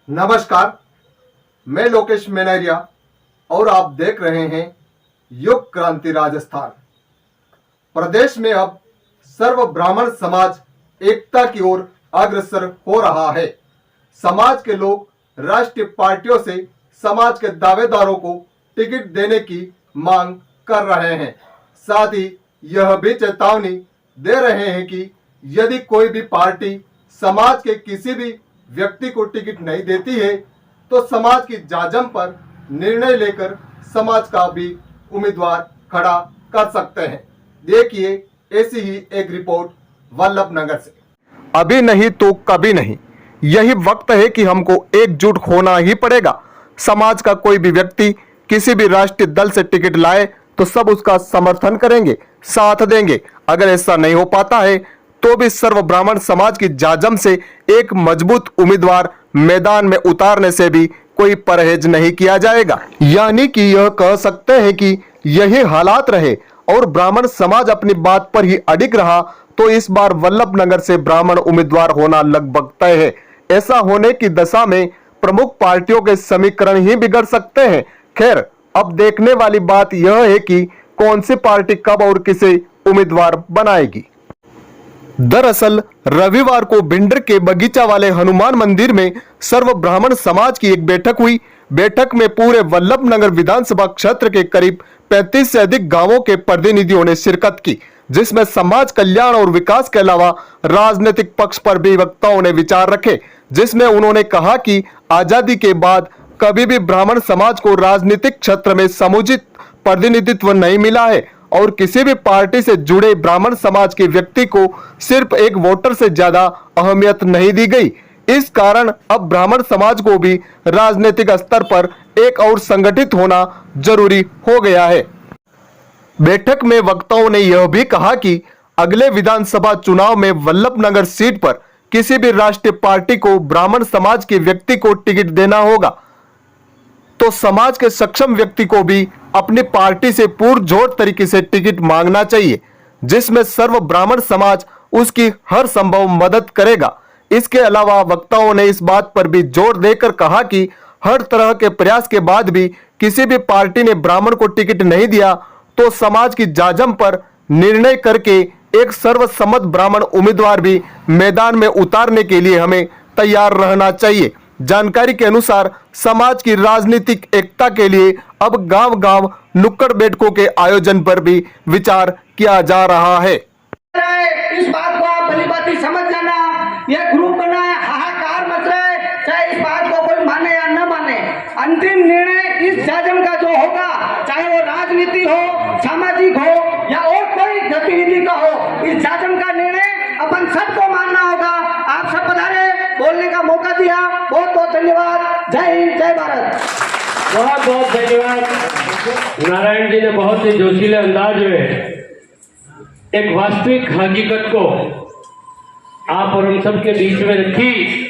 नमस्कार, मैं लोकेश मेनरिया और आप देख रहे हैं युग क्रांति राजस्थान। प्रदेश में अब सर्व ब्राह्मण समाज एकता की ओर अग्रसर हो रहा है। समाज के लोग राष्ट्रीय पार्टियों से समाज के दावेदारों को टिकट देने की मांग कर रहे हैं। साथ ही यह भी चेतावनी दे रहे हैं कि यदि कोई भी पार्टी समाज के किसी भी व्यक्ति को टिकट नहीं देती है तो समाज की जाजम पर निर्णय लेकर समाज का भी उम्मीदवार खड़ा कर सकते हैं। देखिए ऐसी ही एक रिपोर्ट वल्लभनगर से। अभी नहीं तो कभी नहीं, यही वक्त है कि हमको एकजुट होना ही पड़ेगा। समाज का कोई भी व्यक्ति किसी भी राष्ट्रीय दल से टिकट लाए तो सब उसका समर्थन करेंगे, साथ देंगे। अगर ऐसा नहीं हो पाता है तो भी सर्व ब्राह्मण समाज की जाजम से एक मजबूत उम्मीदवार मैदान में उतारने से भी कोई परहेज नहीं किया जाएगा। यानी कि यह कह सकते हैं कि यही हालात रहे और ब्राह्मण समाज अपनी बात पर ही अडिग रहा तो इस बार वल्लभनगर से ब्राह्मण उम्मीदवार होना लगभग तय है। ऐसा होने की दशा में प्रमुख पार्टियों के समीकरण ही बिगड़ सकते हैं। खैर, अब देखने वाली बात यह है कि कौन सी पार्टी कब और किसे उम्मीदवार बनाएगी। दरअसल रविवार को भिंडर के बगीचा वाले हनुमान मंदिर में सर्व ब्राह्मण समाज की एक बैठक हुई। बैठक में पूरे वल्लभनगर विधानसभा क्षेत्र के करीब 35 से अधिक गांवों के प्रतिनिधियों ने शिरकत की, जिसमें समाज कल्याण और विकास के अलावा राजनीतिक पक्ष पर भी वक्ताओं ने विचार रखे। जिसमें उन्होंने कहा कि आजादी के बाद कभी भी ब्राह्मण समाज को राजनीतिक क्षेत्र में समुचित प्रतिनिधित्व नहीं मिला है और किसी भी पार्टी से जुड़े ब्राह्मण समाज के व्यक्ति को सिर्फ एक वोटर से ज्यादा अहमियत नहीं दी गई। इस कारण अब ब्राह्मण समाज को भी राजनीतिक स्तर पर एक और संगठित होना जरूरी हो गया है। बैठक में वक्ताओं ने यह भी कहा कि अगले विधानसभा चुनाव में वल्लभनगर सीट पर किसी भी राष्ट्रीय पार्टी को ब्राह्मण समाज के व्यक्ति को टिकट देना होगा तो समाज के सक्षम व्यक्ति को भी अपनी पार्टी से पुरजोर तरीके से टिकट मांगना चाहिए, जिसमें सर्व ब्राह्मण समाज उसकी हर संभव मदद करेगा। इसके अलावा वक्ताओं ने इस बात पर भी जोर देकर कहा कि हर तरह के प्रयास के बाद भी किसी भी पार्टी ने ब्राह्मण को टिकट नहीं दिया तो समाज की जाजम पर निर्णय करके एक सर्वसम्मत ब्राह्मण उम्मीदवार भी मैदान में उतारने के लिए हमें तैयार रहना चाहिए। जानकारी के अनुसार समाज की राजनीतिक एकता के लिए अब गांव-गांव नुक्कड़ बैठकों के आयोजन पर भी विचार किया जा रहा है। इस बात को आप भलीभांति समझ जाना, यह ग्रुप बना है, हाहाकार मच रहा है, चाहे इस बात को कोई माने या न माने, अंतिम निर्णय इस जाजम का जो होगा, चाहे वो राजनीति हो, सामाजिक हो या और कोई गतिविधि का हो, इस जाजम का निर्णय अपन सबको मानना होगा। आप सब पधारे, बोलने का मौका दिया, बहुत बहुत धन्यवाद। जय हिंद, जय भारत। बहुत बहुत धन्यवाद। नारायण जी ने बहुत ही जोशीले अंदाज में एक वास्तविक हकीकत को आप और हम सबके बीच में रखी।